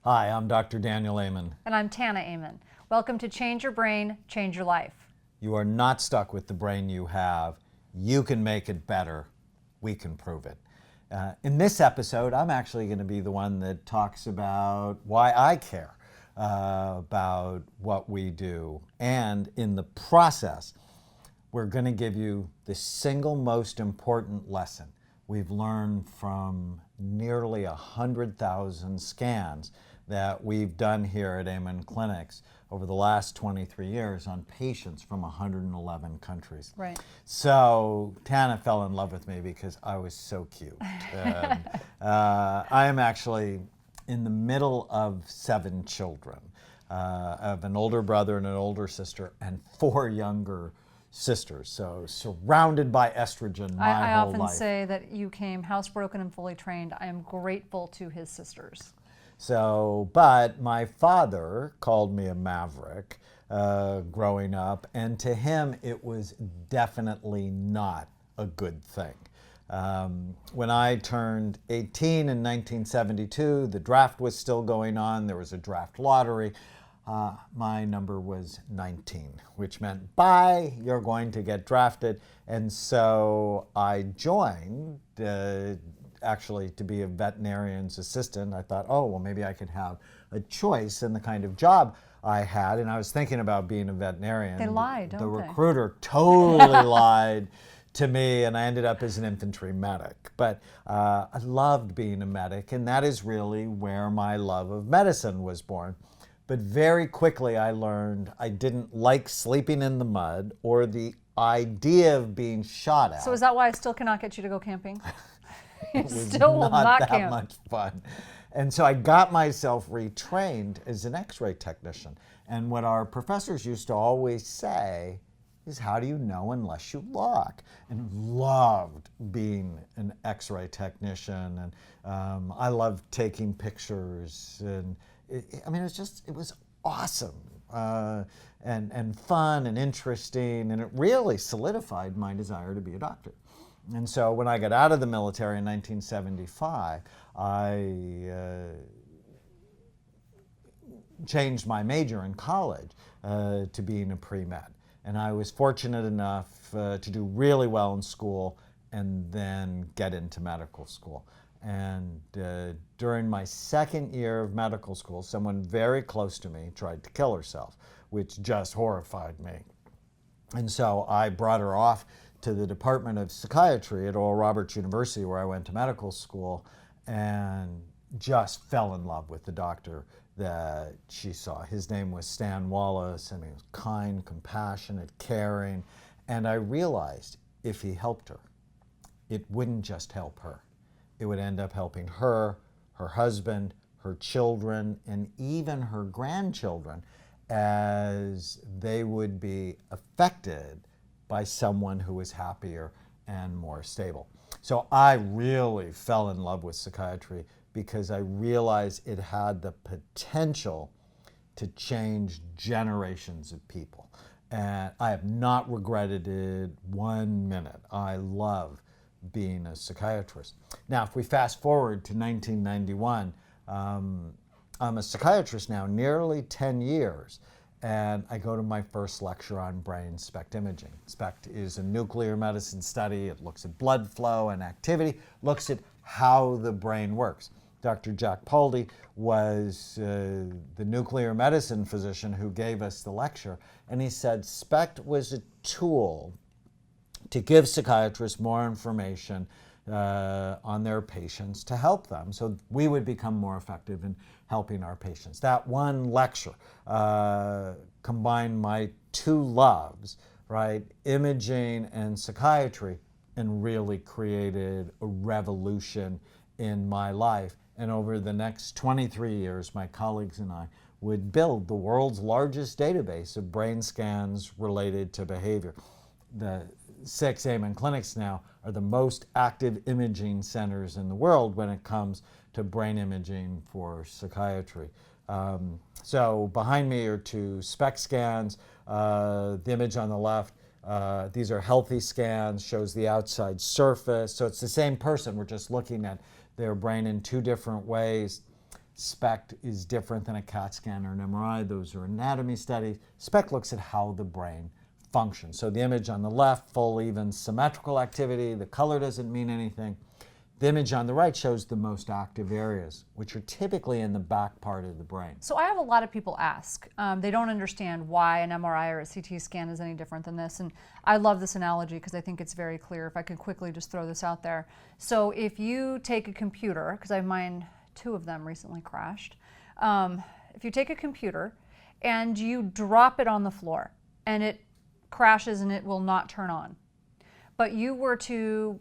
Hi, I'm Dr. Daniel Amen. And I'm Tana Amen. Welcome to Change Your Brain, Change Your Life. You are not stuck with the brain you have. You can make it better. We can prove it. In this episode, I'm actually going to be the one that talks about why I care about what we do. And in the process, we're going to give you the single most important lesson we've learned from nearly 100,000 scans that we've done here at Amen Clinics over the last 23 years on patients from 111 countries. Right. So Tana fell in love with me because I was so cute. I am actually in the middle of 7 children. I have an older brother and an older sister and 4 younger sisters, so surrounded by estrogen my I whole often life. say that you came housebroken and fully trained. I am grateful to his sisters. So, but my father called me a maverick growing up, and to him it was definitely not a good thing. When I turned 18 in 1972, the draft was still going on. There was a draft lottery. My number was 19, which meant, bye, you're going to get drafted. And so I joined actually to be a veterinarian's assistant. I thought, oh, well, maybe I could have a choice in the kind of job I had. And I was thinking about being a veterinarian. They lie, don't they? The they? recruiter totally lied to me, and I ended up as an infantry medic. But I loved being a medic, and that is really where my love of medicine was born. But very quickly I learned I didn't like sleeping in the mud or the idea of being shot at. So is that why I still cannot get you to go camping? You was still will not that camp. much fun. And so I got myself retrained as an x-ray technician. And what our professors used to always say is, how do you know unless you look? And loved being an x-ray technician. And I loved taking pictures. And it was awesome and fun and interesting. And it really solidified my desire to be a doctor. And so when I got out of the military in 1975, I changed my major in college to being a pre-med. And I was fortunate enough to do really well in school and then get into medical school. And during my second year of medical school, someone very close to me tried to kill herself, which just horrified me. And so I brought her off to the Department of Psychiatry at Oral Roberts University, where I went to medical school, and just fell in love with the doctor that she saw. His name was Stan Wallace, and he was kind, compassionate, caring. And I realized if he helped her, it wouldn't just help her. It would end up helping her, her husband, her children, and even her grandchildren, as they would be affected by someone who was happier and more stable. So I really fell in love with psychiatry because I realized it had the potential to change generations of people. And I have not regretted it 1 minute. I love being a psychiatrist. Now, if we fast forward to 1991, I'm a psychiatrist now nearly 10 years. And I go to my first lecture on brain SPECT imaging. SPECT is a nuclear medicine study. It looks at blood flow and activity, looks at how the brain works. Dr. Jack Paldi was the nuclear medicine physician who gave us the lecture, and he said SPECT was a tool to give psychiatrists more information on their patients to help them so we would become more effective in helping our patients. That one lecture combined my 2 loves, right, imaging and psychiatry, and really created a revolution in my life. And over the next 23 years, my colleagues and I would build the world's largest database of brain scans related to behavior. The 6 Amen clinics now are the most active imaging centers in the world when it comes to brain imaging for psychiatry. So behind me are 2 SPECT scans. The image on the left, these are healthy scans, shows the outside surface. So it's the same person. We're just looking at their brain in 2 different ways. SPECT is different than a CAT scan or an MRI. Those are anatomy studies. SPECT looks at how the brain functions. So the image on the left, full, even, symmetrical activity. The color doesn't mean anything. The image on the right shows the most active areas, which are typically in the back part of the brain. So I have a lot of people ask. They don't understand why an MRI or a CT scan is any different than this. And I love this analogy because I think it's very clear. If I could quickly just throw this out there. So if you take a computer, because I have mine, 2 of them recently crashed. If you take a computer and you drop it on the floor and it crashes and it will not turn on, but you were to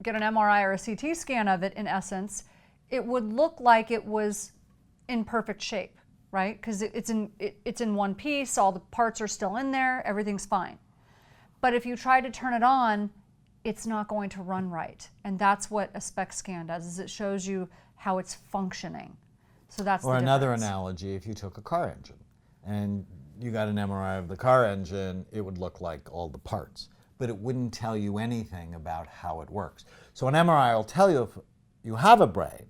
get an MRI or a CT scan of it, in essence, it would look like it was in perfect shape, right? Because it's in one piece, all the parts are still in there, everything's fine. But if you try to turn it on, it's not going to run right. And that's what a SPECT scan does, is it shows you how it's functioning. So that's Or the another difference. analogy, if you took a car engine and you got an MRI of the car engine, it would look like all the parts, but it wouldn't tell you anything about how it works. So an MRI will tell you if you have a brain.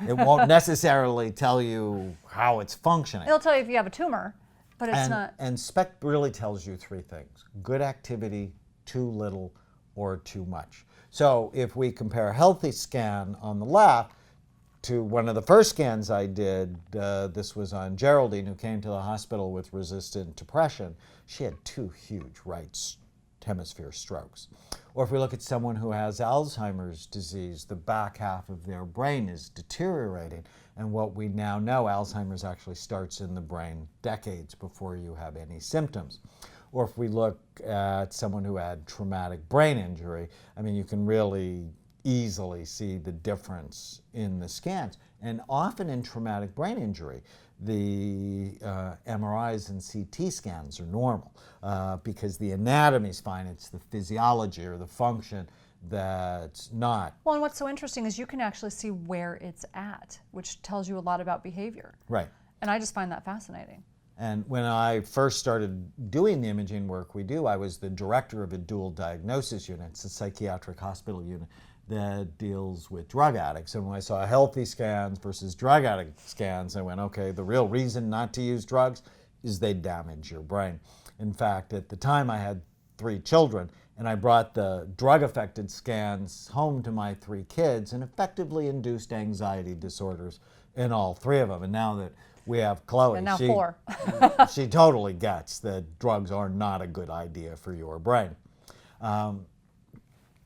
It won't necessarily tell you how it's functioning. It'll tell you if you have a tumor, but it's not. And SPECT really tells you 3 things: good activity, too little, or too much. So if we compare a healthy scan on the left to one of the first scans I did, this was on Geraldine, who came to the hospital with resistant depression. She had 2 huge right hemisphere strokes. Or if we look at someone who has Alzheimer's disease, the back half of their brain is deteriorating. And what we now know, Alzheimer's actually starts in the brain decades before you have any symptoms. Or if we look at someone who had traumatic brain injury, I mean, you can really easily see the difference in the scans. And often in traumatic brain injury, the MRIs and CT scans are normal because the anatomy is fine. It's the physiology or the function that's not. Well, and what's so interesting is you can actually see where it's at, which tells you a lot about behavior. Right. And I just find that fascinating. And when I first started doing the imaging work we do, I was the director of a dual diagnosis unit. It's a psychiatric hospital unit that deals with drug addicts. And when I saw healthy scans versus drug addict scans, I went, okay, the real reason not to use drugs is they damage your brain. In fact, at the time I had 3 children, and I brought the drug-affected scans home to my 3 kids and effectively induced anxiety disorders in all 3 of them. And now that we have Chloe, And now 4. she totally gets that drugs are not a good idea for your brain.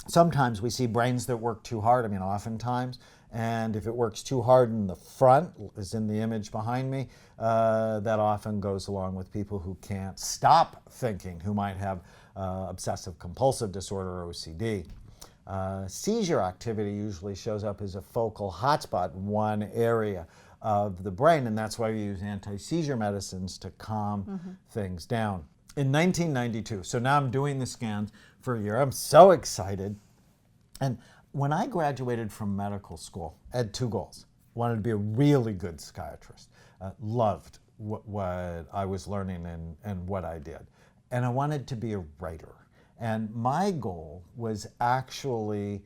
Sometimes we see brains that work too hard, I mean oftentimes, and if it works too hard in the front, as in the image behind me, that often goes along with people who can't stop thinking, who might have obsessive compulsive disorder or OCD. Seizure activity usually shows up as a focal hotspot in one area of the brain, and that's why we use anti-seizure medicines to calm things down. In 1992, so now I'm doing the scans for a year. I'm so excited. And when I graduated from medical school, I had 2 goals. Wanted to be a really good psychiatrist. Loved what I was learning and what I did. And I wanted to be a writer. And my goal was actually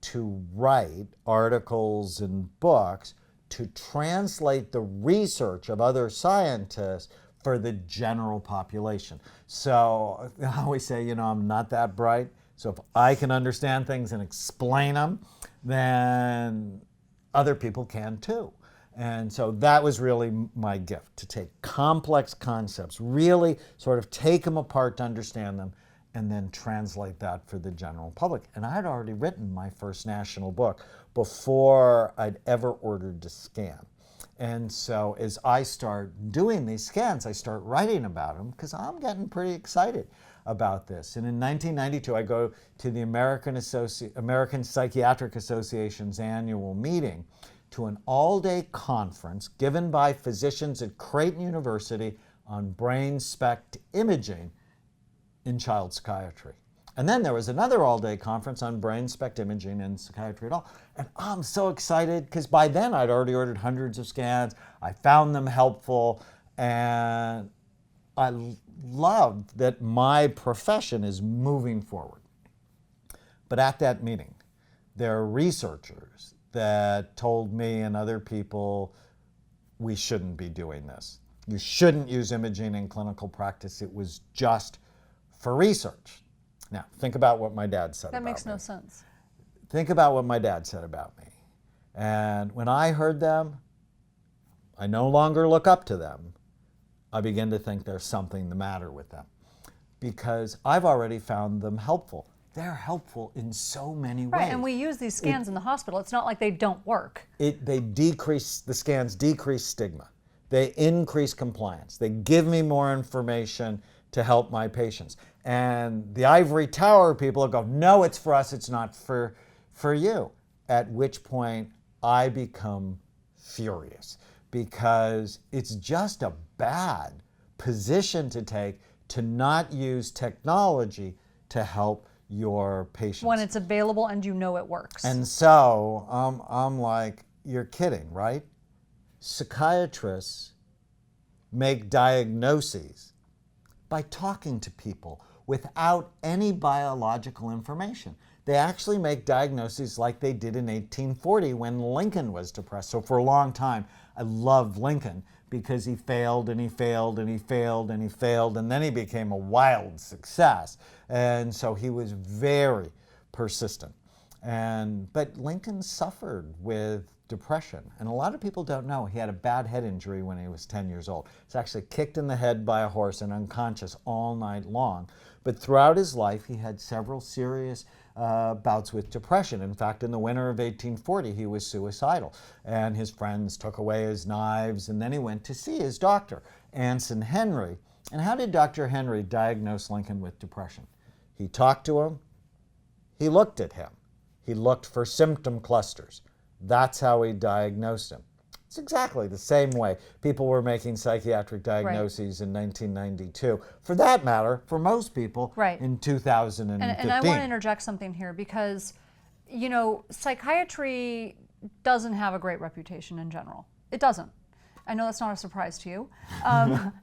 to write articles and books to translate the research of other scientists for the general population. So I always say, I'm not that bright. So if I can understand things and explain them, then other people can too. And so that was really my gift, to take complex concepts, really sort of take them apart to understand them, and then translate that for the general public. And I had already written my first national book before I'd ever ordered a scan. And so as I start doing these scans, I start writing about them because I'm getting pretty excited about this. And in 1992, I go to the American Psychiatric Association's annual meeting, to an all-day conference given by physicians at Creighton University on brain SPECT imaging in child psychiatry. And then there was another all-day conference on brain SPECT imaging and psychiatry at all. And I'm so excited because by then I'd already ordered hundreds of scans. I found them helpful, and I loved that my profession is moving forward. But at that meeting, there are researchers that told me and other people we shouldn't be doing this. You shouldn't use imaging in clinical practice. It was just for research. Now, think about what my dad said about me. That makes no sense. Think about what my dad said about me. And when I heard them, I no longer look up to them. I begin to think there's something the matter with them because I've already found them helpful. They're helpful in so many ways. Right, and we use these scans in the hospital. It's not like they don't work. The scans decrease stigma. They increase compliance. They give me more information to help my patients. And the ivory tower people go, no, it's for us, it's not for you. At which point I become furious because it's just a bad position to take to not use technology to help your patients. When it's available and you know it works. And so I'm like, you're kidding, right? Psychiatrists make diagnoses by talking to people without any biological information. They actually make diagnoses like they did in 1840 when Lincoln was depressed. So for a long time, I loved Lincoln because he failed and he failed and he failed and he failed, and then he became a wild success. And so he was very persistent. But Lincoln suffered with depression. And a lot of people don't know he had a bad head injury when he was 10 years old. He was actually kicked in the head by a horse and unconscious all night long. But throughout his life, he had several serious bouts with depression. In fact, in the winter of 1840, he was suicidal. And his friends took away his knives, and then he went to see his doctor, Anson Henry. And how did Dr. Henry diagnose Lincoln with depression? He talked to him. He looked at him. He looked for symptom clusters. That's how he diagnosed him. It's exactly the same way people were making psychiatric diagnoses in 1992. For that matter, for most people in 2015. And I want to interject something here because, you know, psychiatry doesn't have a great reputation in general. It doesn't. I know that's not a surprise to you.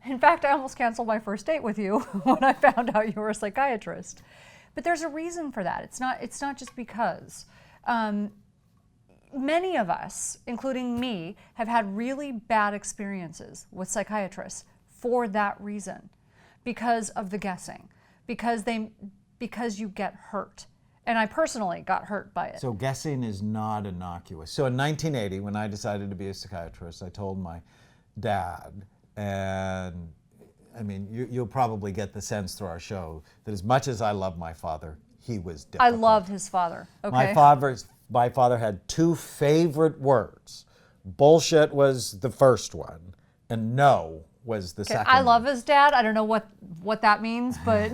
In fact, I almost canceled my first date with you when I found out you were a psychiatrist. But there's a reason for that. It's not just because. Many of us, including me, have had really bad experiences with psychiatrists for that reason, because of the guessing, because you get hurt. And I personally got hurt by it. So guessing is not innocuous. So in 1980, when I decided to be a psychiatrist, I told my dad, and I mean, you'll probably get the sense through our show that as much as I love my father, he was difficult. I loved his father. Okay. My father had two favorite words. Bullshit was the first one, and no was the second I one. love his dad. I don't know what that means, but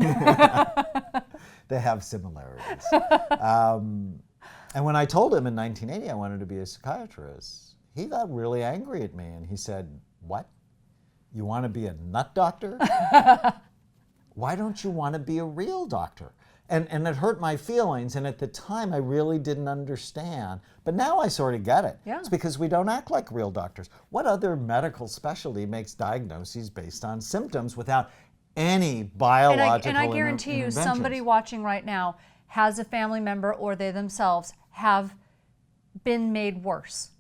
they have similarities. And when I told him in 1980 I wanted to be a psychiatrist, he got really angry at me, and he said, "What? You want to be a nut doctor? Why don't you want to be a real doctor?" And it hurt my feelings, and at the time I really didn't understand. But now I sort of get it. Yeah. It's because we don't act like real doctors. What other medical specialty makes diagnoses based on symptoms without any biological and I guarantee you, somebody watching right now has a family member or they themselves have been made worse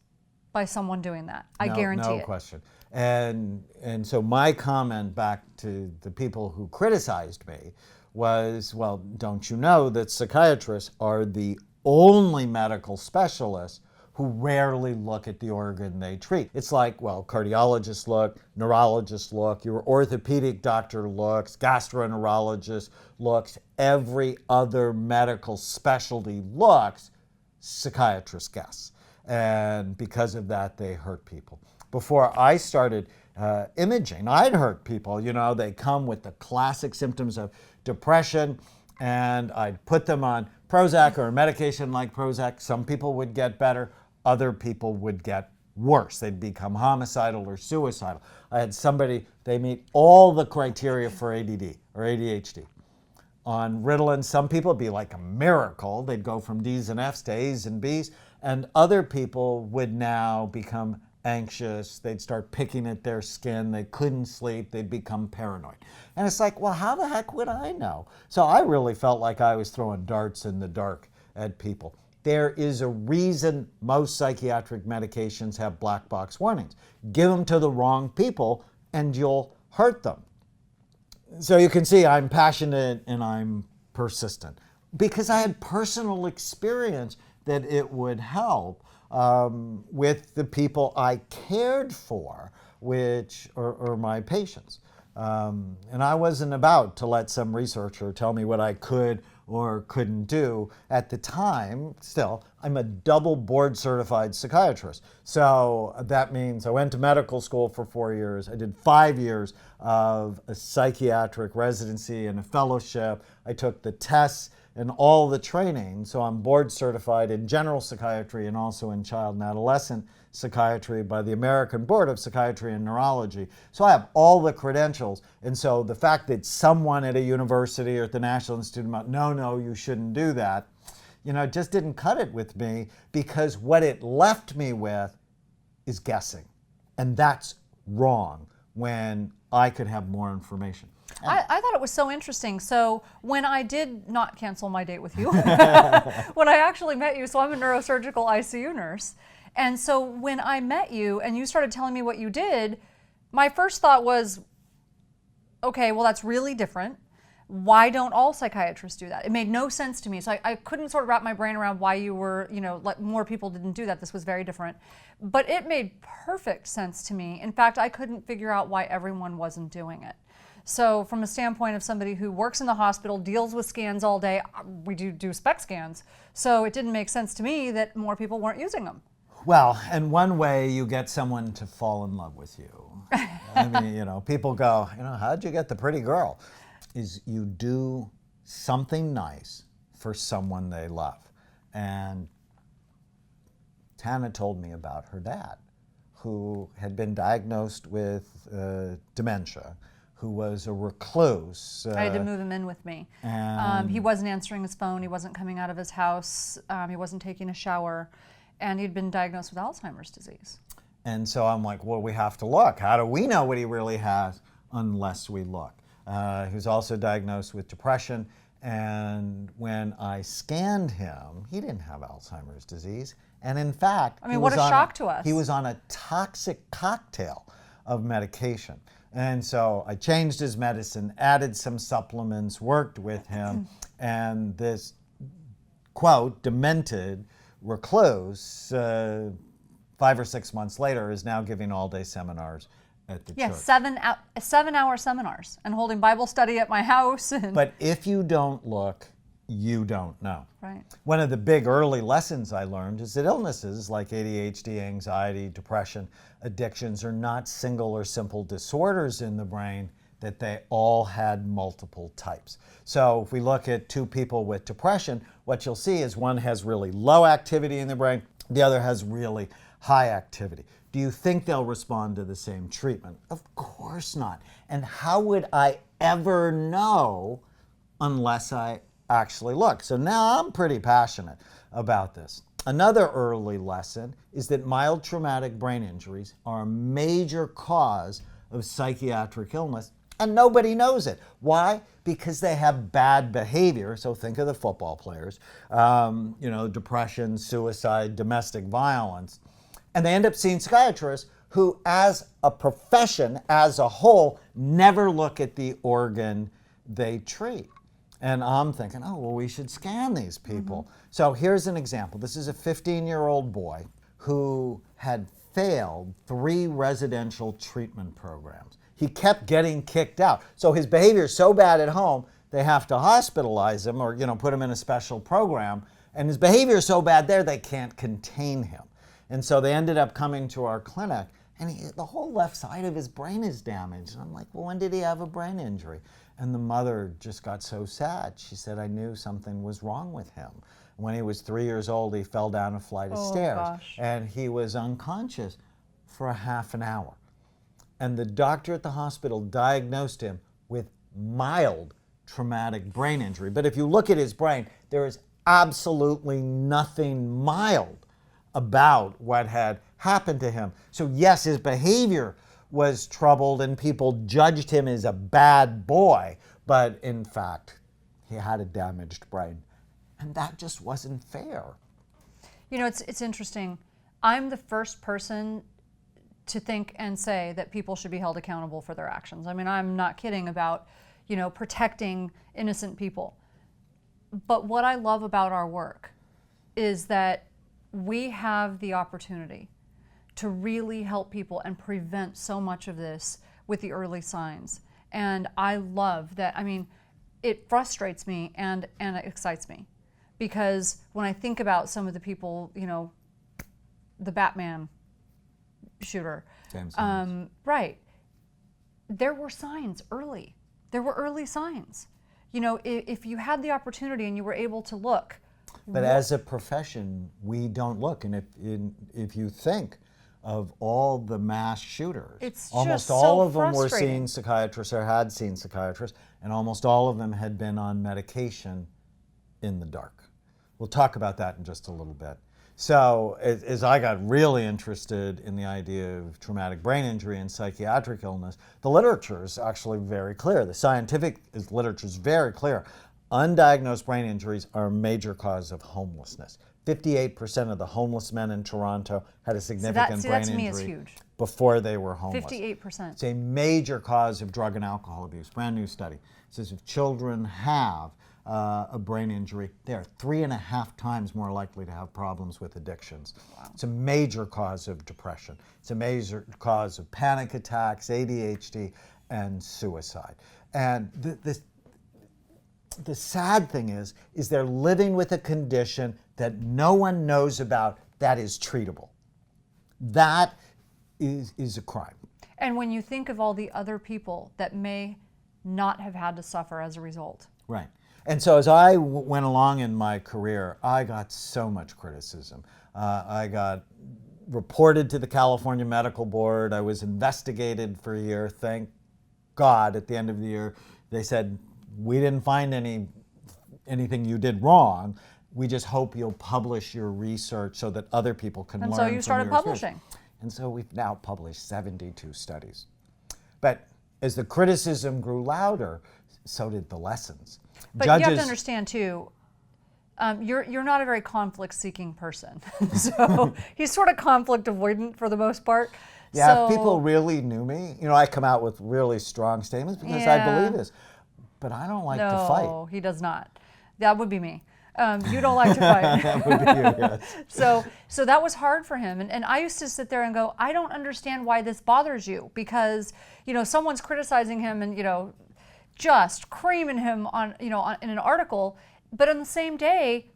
by someone doing that. I guarantee it. No question. And so my comment back to the people who criticized me was, well, don't you know that psychiatrists are the only medical specialists who rarely look at the organ they treat? It's like, well, cardiologists look, neurologists look, your orthopedic doctor looks, gastroenterologist looks, every other medical specialty looks, psychiatrists guess. And because of that, they hurt people. Before I started imaging, I'd hurt people. You know, they come with the classic symptoms of depression, and I'd put them on Prozac or a medication like Prozac. Some people would get better, other people would get worse. They'd become homicidal or suicidal. I had somebody, they meet all the criteria for ADD or ADHD. On Ritalin, some people it'd be like a miracle. They'd go from D's and F's to A's and B's, and other people would now become anxious, they'd start picking at their skin, they couldn't sleep, they'd become paranoid. And it's like, well, how the heck would I know? So I really felt like I was throwing darts in the dark at people. There is a reason most psychiatric medications have black box warnings. Give them to the wrong people and you'll hurt them. So you can see I'm passionate and I'm persistent because I had personal experience that it would help with the people I cared for, which are my patients. And I wasn't about to let some researcher tell me what I could or couldn't do. At the time, still, I'm a double board certified psychiatrist. So that means I went to medical school for 4 years. I did 5 years of a psychiatric residency and a fellowship. I took the tests and all the training. So I'm board certified in general psychiatry and also in child and adolescent psychiatry by the American Board of Psychiatry and Neurology. So I have all the credentials. And so the fact that someone at a university or at the National Institute about, no, you shouldn't do that, it just didn't cut it with me, because what it left me with is guessing. And that's wrong when I could have more information. I thought it was so interesting. So when I did not cancel my date with you, when I actually met you, so I'm a neurosurgical ICU nurse. And so when I met you and you started telling me what you did, my first thought was, okay, well, that's really different. Why don't all psychiatrists do that? It made no sense to me. So I couldn't sort of wrap my brain around why you were, like more people didn't do that. This was very different. But it made perfect sense to me. In fact, I couldn't figure out why everyone wasn't doing it. So from a standpoint of somebody who works in the hospital, deals with scans all day, we do SPECT scans. So it didn't make sense to me that more people weren't using them. Well, and one way you get someone to fall in love with you, I mean, people go, how'd you get the pretty girl? Is you do something nice for someone they love. And Tana told me about her dad, who had been diagnosed with dementia, who was a recluse. I had to move him in with me. He wasn't answering his phone. He wasn't coming out of his house. He wasn't taking a shower. And he'd been diagnosed with Alzheimer's disease. And so I'm like, well, we have to look. How do we know what he really has unless we look? He was also diagnosed with depression. And when I scanned him, he didn't have Alzheimer's disease. And in fact, what a shock to us. He was on a toxic cocktail of medication. And so I changed his medicine, added some supplements, worked with him, and this, quote, demented recluse, 5 or 6 months later, is now giving all-day seminars at the church. 7-hour seminars and holding Bible study at my house. But if you don't look, you don't know. Right. One of the big early lessons I learned is that illnesses like ADHD, anxiety, depression, addictions are not single or simple disorders in the brain, that they all had multiple types. So if we look at two people with depression, what you'll see is one has really low activity in the brain, the other has really high activity. Do you think they'll respond to the same treatment? Of course not. And how would I ever know unless I actually look? So now I'm pretty passionate about this. Another early lesson is that mild traumatic brain injuries are a major cause of psychiatric illness, and nobody knows it. Why? Because they have bad behavior. So think of the football players, depression, suicide, domestic violence. And they end up seeing psychiatrists who, as a profession, as a whole, never look at the organ they treat. And I'm thinking, we should scan these people. Mm-hmm. So here's an example. This is a 15-year-old boy who had failed 3 residential treatment programs. He kept getting kicked out. So his behavior is so bad at home, they have to hospitalize him or put him in a special program. And his behavior is so bad there, they can't contain him. And so they ended up coming to our clinic, and the whole left side of his brain is damaged. And I'm like, well, when did he have a brain injury? And the mother just got so sad. She said, I knew something was wrong with him. When he was 3 years old, he fell down a flight of stairs. Gosh. And he was unconscious for a half an hour. And the doctor at the hospital diagnosed him with mild traumatic brain injury. But if you look at his brain, there is absolutely nothing mild about what had happened to him. So yes, his behavior was troubled and people judged him as a bad boy, but in fact, he had a damaged brain. And that just wasn't fair. You know, it's interesting. I'm the first person to think and say that people should be held accountable for their actions. I mean, I'm not kidding about, you know, protecting innocent people. But what I love about our work is that we have the opportunity to really help people and prevent so much of this with the early signs. And I love that. I mean, it frustrates me and it excites me, because when I think about some of the people, you know, the Batman shooter, right, there were signs early. There were early signs. You know, if you had the opportunity and you were able to look. But as a profession, we don't look. And if you think of all the mass shooters, it's almost just all so of them were frustrating. seeing psychiatrists or had seen psychiatrists, and almost all of them had been on medication in the dark. We'll talk about that in just a little bit. So as I got really interested in the idea of traumatic brain injury and psychiatric illness, the literature is actually very clear. The scientific literature is very clear. Undiagnosed brain injuries are a major cause of homelessness. 58% of the homeless men in Toronto had a significant brain to me is injury huge. before they were homeless. 58%. It's a major cause of drug and alcohol abuse. Brand new study. It says if children have a brain injury, they are 3.5 times more likely to have problems with addictions. Wow. It's a major cause of depression. It's a major cause of panic attacks, ADHD, and suicide. And the sad thing is they're living with a condition that no one knows about that is treatable. That is a crime. And when you think of all the other people that may not have had to suffer as a result. Right. And so as I went along in my career, I got so much criticism. I got reported to the California Medical Board. I was investigated for a year. Thank God at the end of the year, they said, we didn't find anything you did wrong. We just hope you'll publish your research so that other people can learn from your And so you started publishing. Experience. And so we've now published 72 studies. But as the criticism grew louder, so did the lessons. But you have to understand too, you're not a very conflict-seeking person. So he's sort of conflict avoidant for the most part. Yeah, so, if people really knew me, you know, I come out with really strong statements because I believe this. But I don't like to fight. No, he does not. That would be me. You don't like to fight. That would be you, yes. So that was hard for him. And I used to sit there and go, I don't understand why this bothers you, because, you know, someone's criticizing him and, you know, just creaming him on, you know, in an article. But on the same day,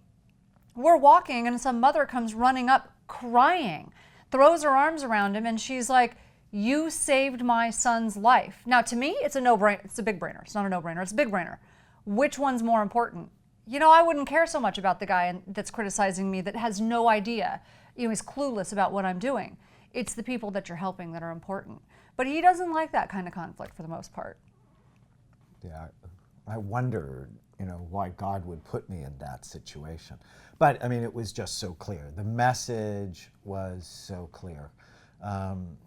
we're walking and some mother comes running up crying, throws her arms around him, and she's like, you saved my son's life. Now, to me, it's a no-brainer. It's a big brainer. It's not a no-brainer. It's a big brainer. Which one's more important? You know, I wouldn't care so much about the guy that's criticizing me that has no idea. You know, he's clueless about what I'm doing. It's the people that you're helping that are important. But he doesn't like that kind of conflict for the most part. Yeah, I wonder, you know, why God would put me in that situation. But, I mean, it was just so clear. The message was so clear.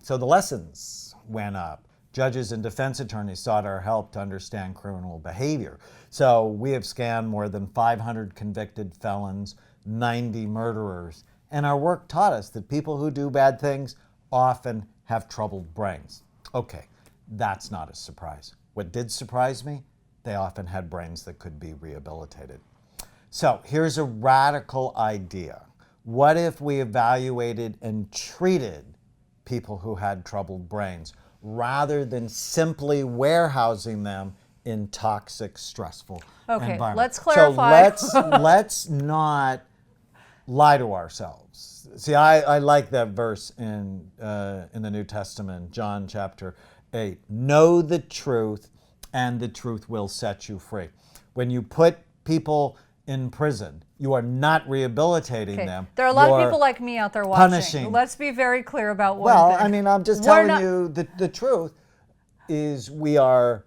So the lessons went up. Judges and defense attorneys sought our help to understand criminal behavior. So we have scanned more than 500 convicted felons, 90 murderers. And our work taught us that people who do bad things often have troubled brains. Okay, that's not a surprise. What did surprise me? They often had brains that could be rehabilitated. So here's a radical idea. What if we evaluated and treated people who had troubled brains rather than simply warehousing them in toxic, stressful environments? Let's clarify. So let's not lie to ourselves. See, I like that verse in the New Testament, John chapter 8. Know the truth, and the truth will set you free. When you put people in prison, you are not rehabilitating them. There are a lot of people like me out there watching. Punishing. Let's be very clear about one Well, thing. I mean, I'm just telling you the truth is we are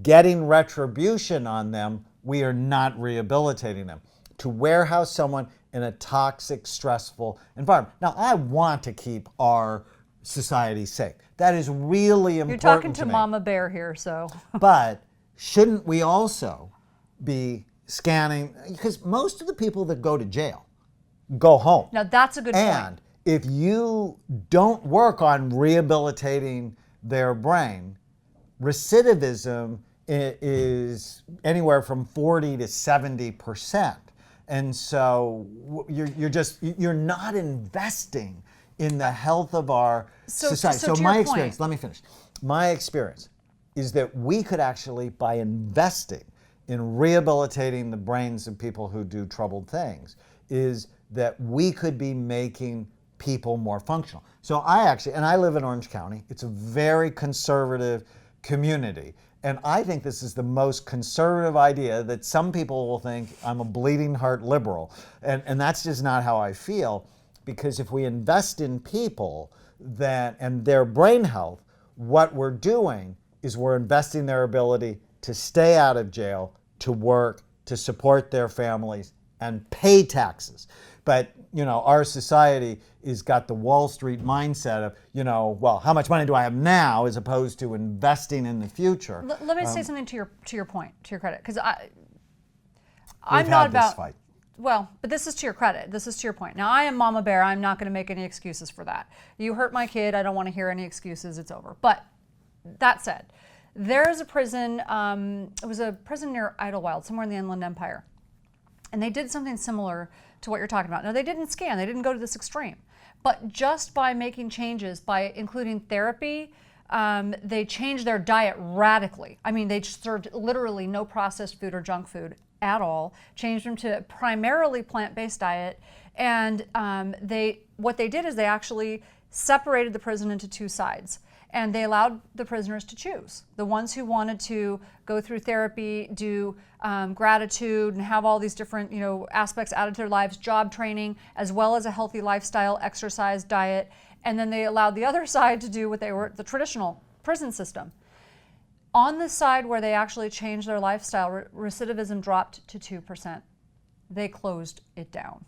getting retribution on them. We are not rehabilitating them. To warehouse someone in a toxic, stressful environment. Now, I want to keep our society safe. That is really important. You're talking to me. Mama Bear here, so. But shouldn't we also be scanning? Because most of the people that go to jail go home. Now that's a good point. And if you don't work on rehabilitating their brain, recidivism is anywhere from 40 to 70%. And so you're not investing in the health of our society. So my experience, let me finish. My experience is that we could actually, by investing in rehabilitating the brains of people who do troubled things, is that we could be making people more functional. So I live in Orange County. It's a very conservative community. And I think this is the most conservative idea that some people will think I'm a bleeding heart liberal. And that's just not how I feel, because if we invest in people and their brain health, what we're doing is we're investing their ability to stay out of jail, to work, to support their families, and pay taxes. But, our society has got the Wall Street mindset of, well, how much money do I have now, as opposed to investing in the future. Let me say something to your point, to your credit, because I'm not about this fight. Well, but this is to your credit. This is to your point. Now, I am Mama Bear. I'm not going to make any excuses for that. You hurt my kid. I don't want to hear any excuses. It's over. But that said, there is a prison. It was a prison near Idlewild, somewhere in the Inland Empire. And they did something similar to what you're talking about. Now, they didn't scan. They didn't go to this extreme. But just by making changes, by including therapy, they changed their diet radically. I mean, they served literally no processed food or junk food at all, changed them to primarily plant-based diet. And what they did is they actually separated the prison into two sides. And they allowed the prisoners to choose. The ones who wanted to go through therapy, do gratitude, and have all these different aspects added to their lives, job training, as well as a healthy lifestyle, exercise, diet. And then they allowed the other side to do the traditional prison system. On the side where they actually changed their lifestyle, recidivism dropped to 2%. They closed it down.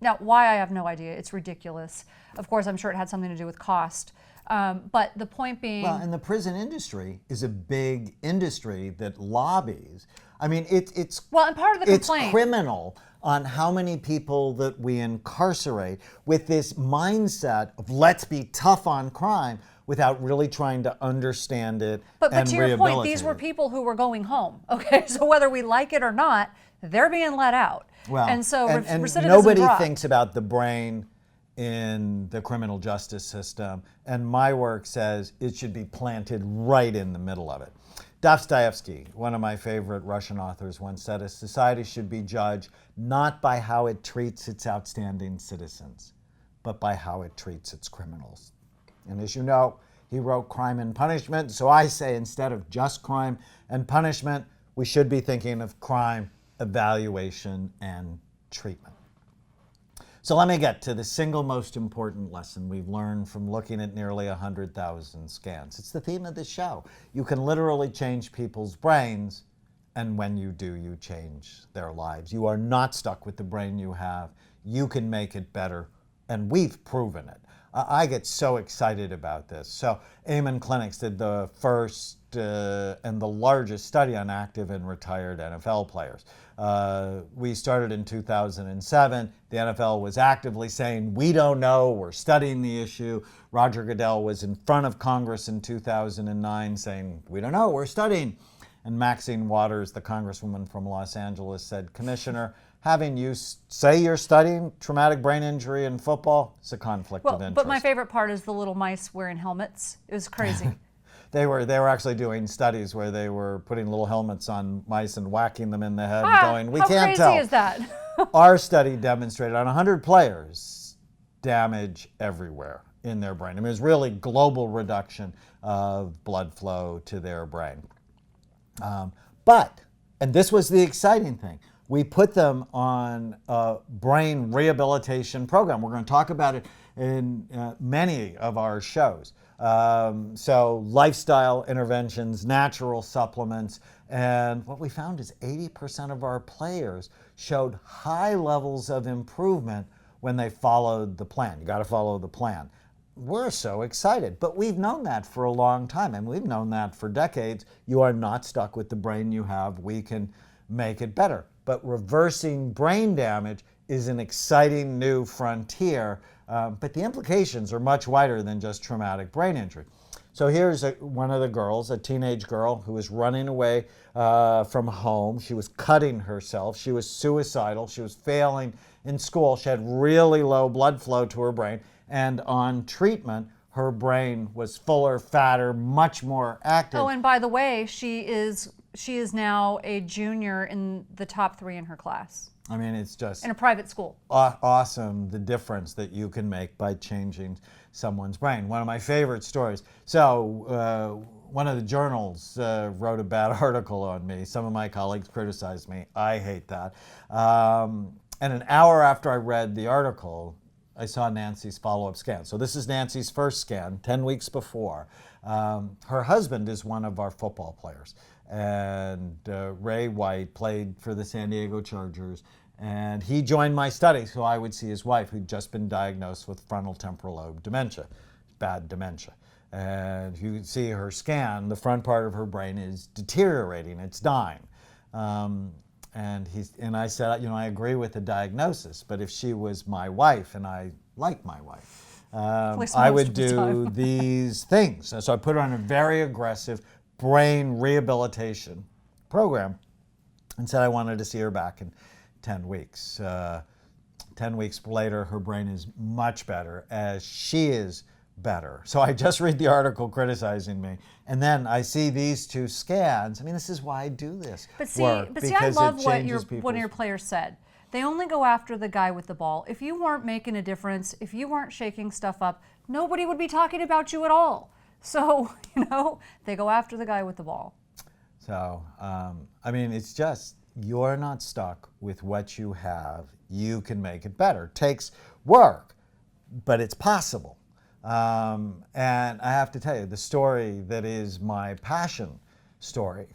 Now, why, I have no idea. It's ridiculous. Of course, I'm sure it had something to do with cost. But the point being... Well, and the prison industry is a big industry that lobbies. I mean, it's... Well, and part of the complaint... It's criminal on how many people that we incarcerate with this mindset of let's be tough on crime without really trying to understand it but to your point, these were people who were going home, okay? So whether we like it or not, they're being let out. Well, and so recidivism nobody dropped. thinks about the brain in the criminal justice system, and my work says it should be planted right in the middle of it. Dostoevsky, one of my favorite Russian authors, once said a society should be judged not by how it treats its outstanding citizens, but by how it treats its criminals. And as you know, he wrote Crime and Punishment, so I say instead of just crime and punishment, we should be thinking of crime, evaluation, and treatment. So let me get to the single most important lesson we've learned from looking at nearly 100,000 scans. It's the theme of this show. You can literally change people's brains, and when you do, you change their lives. You are not stuck with the brain you have. You can make it better, and we've proven it. I get so excited about this. So Amen Clinics did the first and the largest study on active and retired NFL players. We started in 2007. The NFL was actively saying, we don't know, we're studying the issue. Roger Goodell was in front of Congress in 2009 saying, we don't know, we're studying. And Maxine Waters, the congresswoman from Los Angeles, said, Commissioner, having you say you're studying traumatic brain injury in football, it's a conflict of interest. But my favorite part is the little mice wearing helmets. It was crazy. They were actually doing studies where they were putting little helmets on mice and whacking them in the head, going, we can't tell. How crazy is that? Our study demonstrated on 100 players damage everywhere in their brain. I mean, it was really global reduction of blood flow to their brain. And this was the exciting thing, we put them on a brain rehabilitation program. We're going to talk about it in many of our shows. So lifestyle interventions, natural supplements, and what we found is 80% of our players showed high levels of improvement when they followed the plan. You got to follow the plan. We're so excited, but we've known that for a long time, and we've known that for decades. You are not stuck with the brain you have. We can make it better. But reversing brain damage is an exciting new frontier, but the implications are much wider than just traumatic brain injury. So here's one of the girls, a teenage girl who was running away from home. She was cutting herself. She was suicidal. She was failing in school. She had really low blood flow to her brain. And on treatment, her brain was fuller, fatter, much more active. Oh, and by the way, she is now a junior in the top 3 in her class. I mean, it's just in a private school. Awesome, the difference that you can make by changing someone's brain. One of my favorite stories. So one of the journals wrote a bad article on me. Some of my colleagues criticized me. I hate that. And an hour after I read the article, I saw Nancy's follow-up scan. So this is Nancy's first scan, 10 weeks before. Her husband is one of our football players. And Ray White played for the San Diego Chargers. And he joined my study so I would see his wife, who'd just been diagnosed with frontal temporal lobe dementia, bad dementia. And you can see her scan, the front part of her brain is deteriorating, it's dying. And I said, I agree with the diagnosis, but if she was my wife, and I like my wife, I would do these things. And so I put her on a very aggressive brain rehabilitation program and said I wanted to see her back in 10 weeks. 10 weeks later, her brain is much better as she is better. So I just read the article criticizing me, and then I see these 2 scans. I mean, this is why I do this. But see, I love what one of your players said. They only go after the guy with the ball. If you weren't making a difference, if you weren't shaking stuff up, nobody would be talking about you at all. So, they go after the guy with the ball. So, I mean, it's just, you're not stuck with what you have. You can make it better. It takes work, but it's possible. And I have to tell you, the story that is my passion story,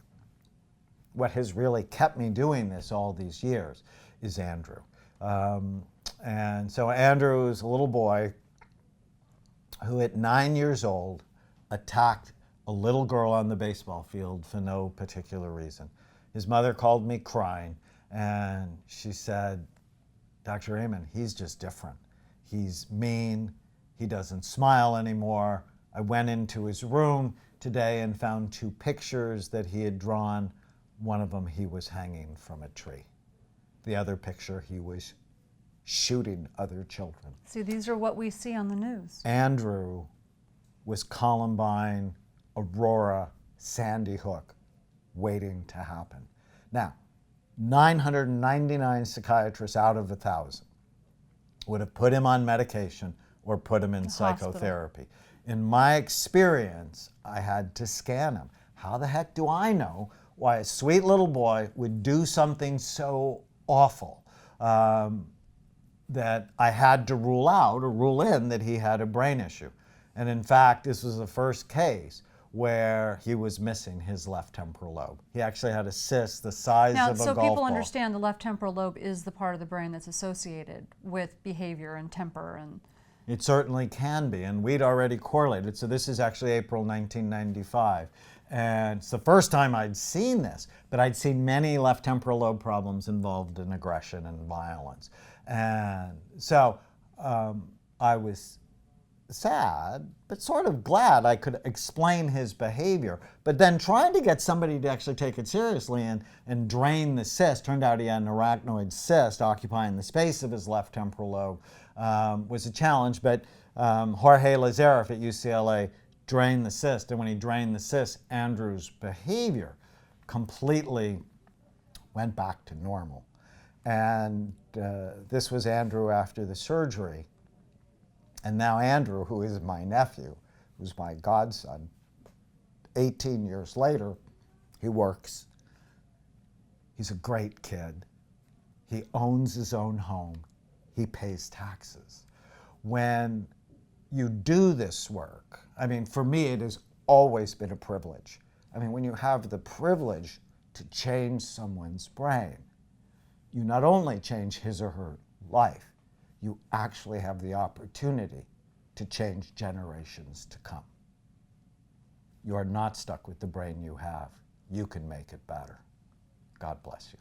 what has really kept me doing this all these years, is Andrew. And so Andrew is a little boy who at 9 years old attacked a little girl on the baseball field for no particular reason. His mother called me crying, and she said, Dr. Amen, he's just different. He's mean. He doesn't smile anymore. I went into his room today and found 2 pictures that he had drawn. One of them, he was hanging from a tree. The other picture, he was shooting other children. See, these are what we see on the news. Andrew was Columbine, Aurora, Sandy Hook, waiting to happen. Now, 999 psychiatrists out of 1,000 would have put him on medication or put him in psychotherapy. In my experience, I had to scan him. How the heck do I know why a sweet little boy would do something so awful that I had to rule out or rule in that he had a brain issue? And in fact, this was the first case where he was missing his left temporal lobe. He actually had a cyst the size of a golf ball. So people understand the left temporal lobe is the part of the brain that's associated with behavior and temper. And it certainly can be, and we'd already correlated. So this is actually April 1995. And it's the first time I'd seen this, but I'd seen many left temporal lobe problems involved in aggression and violence. And so I was sad, but sort of glad I could explain his behavior. But then trying to get somebody to actually take it seriously and drain the cyst, turned out he had an arachnoid cyst occupying the space of his left temporal lobe, was a challenge. But Jorge Lazareff at UCLA drained the cyst, and when he drained the cyst, Andrew's behavior completely went back to normal. And this was Andrew after the surgery. And now Andrew, who is my nephew, who's my godson, 18 years later, he works. He's a great kid. He owns his own home. He pays taxes. When you do this work, I mean, for me, it has always been a privilege. I mean, when you have the privilege to change someone's brain, you not only change his or her life, you actually have the opportunity to change generations to come. You are not stuck with the brain you have. You can make it better. God bless you.